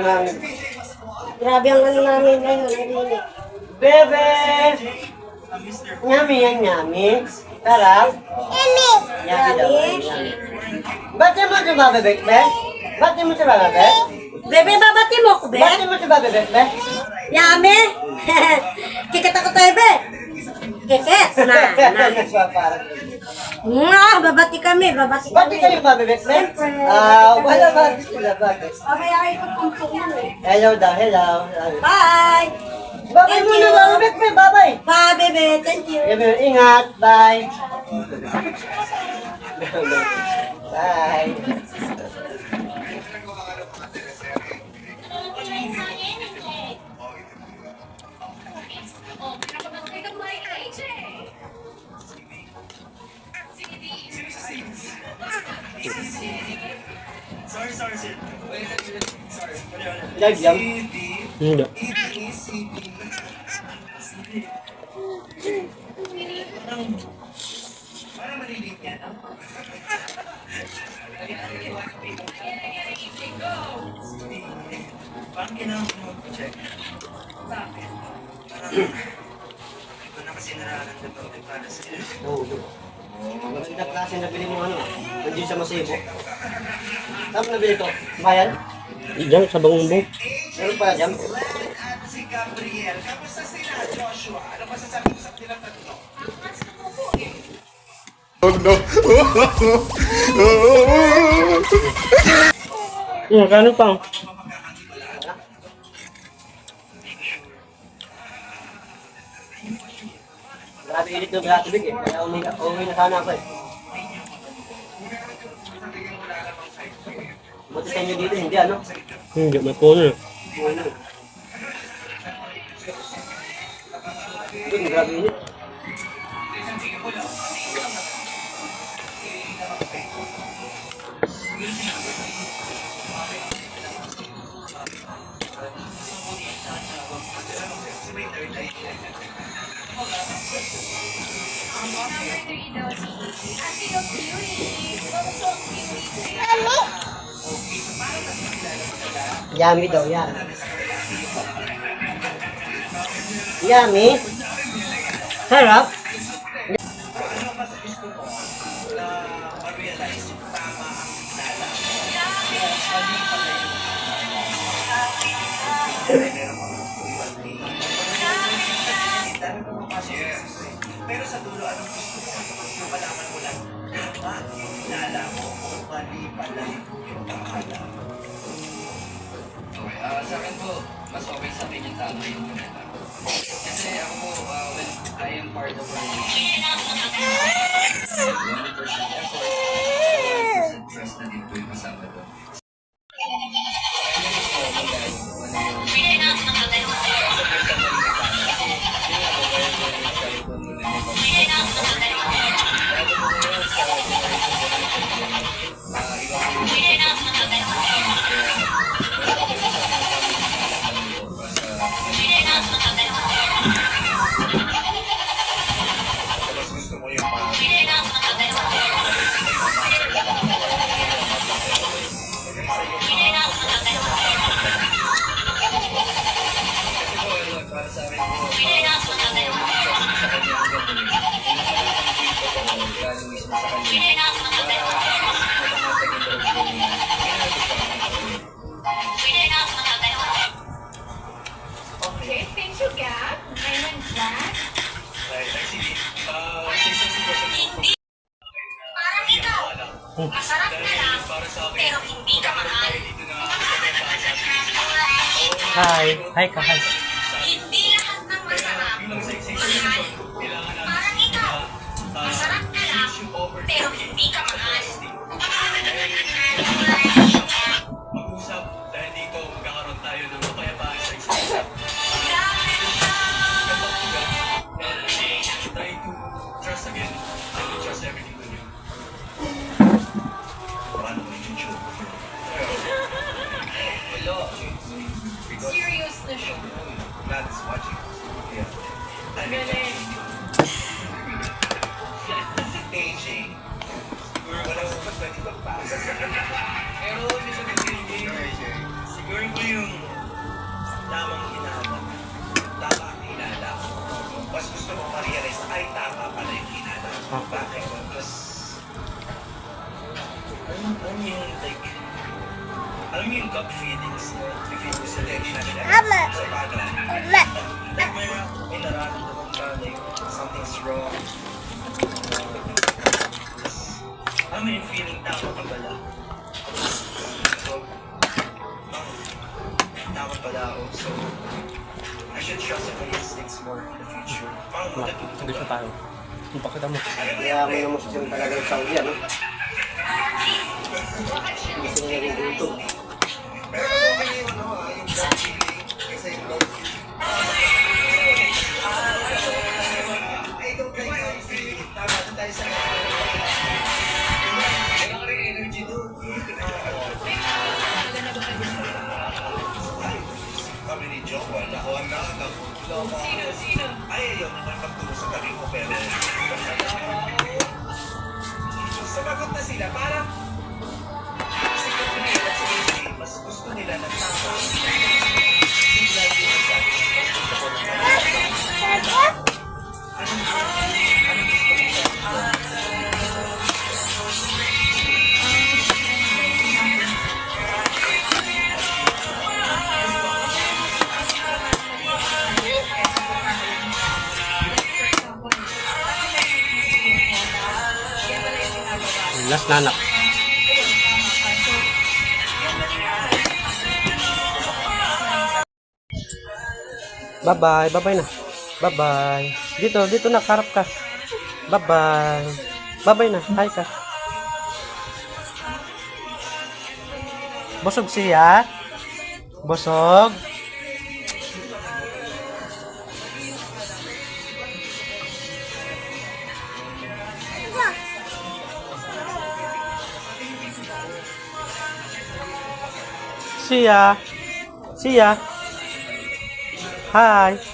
namin. Grabe ang ano namin ngayon, narinig. Bebe! Yummy yan, yummy. Sarap. Yummy! Yummy daw. Yummy. Bati mo si Baba Bek, Be? Bati mo si Baba Bek? Bebe, babati mo ko, Be? Bati mo si Baba Bek, Be? Yummy! Kikit ako tayo, Be? Kikit! Babati kami, babati kami. Bati kayo Baba Bek, Be? Wala ba? Wala ba? Okay, ay ko pang Hello daw, hello. Bye! Babay mo na Baba Bek, Be? Babay! Bye, Bebe. Thank you. Ingat, bye. Bye. Live yan? Hindi. Parang maliliit yan, no? Parang kailangan ko mag-check. Bakit? Parang ito na kasi nararamdaman ko para sa iyo. Oo. Maganda klase na bili mo ano. Nandiyo sa Masibo. Saan mo nabili to? Bayan? Diyan sa Bangumbong. Meron pala dyan? At si Gabriel, kamusta sila, Joshua? Ano masasabi mo sa kanilang tatlo? Kano pang? Grabe init ng Blatibig eh. Kaya umuwi na sana ako eh. Buti sa inyo dito, hindi ano? Hindi, may puno. Ano? Yun, grabe init. Yummy daw, yummy. Yummy. Sarap. Pero sa dulo, anong gusto mo? Yung malaman mo lang, tama, nala mo, o mali pala yung akala mo. Okay, sa akin po, mas okay sa akin yung tama yung kanila. Kasi ako po, when I am part of a relationship, 100% effort, 100% trust na din po yung kasama doon. Gusto mo yung mga Para sa akin po, sa kanya ang ganda eh. Lalo mismo sa kanya. Para mapangatag yung loob ko niya. Okay, thank you, Gab. Ngayon, Jack. Actually, sa isang sitwasyon mo, Parang ikaw. Masarap ka lang, pero hindi ka mahal. dito na magkakita sa atin. Hi. Hi ka, hi. Hindi lahat ng masarap. Mahal. Parang ikaw. Masarap ka lang, pero hindi ka mahal. Mag-usap dahil dito magkakaroon tayo ng kapayapaan sa isa't isa. And try to trust again and to trust everything with you. Paano mo yung YouTube? Hello. Serious na siya. gusto mo ma-realize na ay tama pala yung ginagawa mo. Bakit? Because, alam mo yung like, alam mo yung gut feelings mo, feel mo sa relationship, sa bagay. Like, may nararamdaman ka, like, something's wrong. Alam mo yung feeling tama ka pala. So, tama pala ako. So, I should trust in my instincts more in the future. Parang magatuto Hindi siya ka. tayo. Ipakita mo. Kaya may namusyon talaga yung Saudi, ano? Gusto niya nagugulto. Pero okay yung ano, yung gut feeling. Kasi yung gut feeling. I don't like gut feeling. Tama na tayo sa wala ka rin energy doon. Kami ni Joe, wala ko ang Sino? Ay, ayaw naman pagtulong sa tabi ko, pero... Sumagot na sila, parang... Kasi kung nila sa AJ, mas gusto nila ng tama. Yung lagi yung sabi, mas gusto ko ng tama. Anong gusto nila? Last na anak. Bye-bye. Bye-bye na. Bye-bye. Dito na. Karap ka. Bye-bye. Bye-bye na. Hi ka. Busog siya. Busog. See ya. Hi.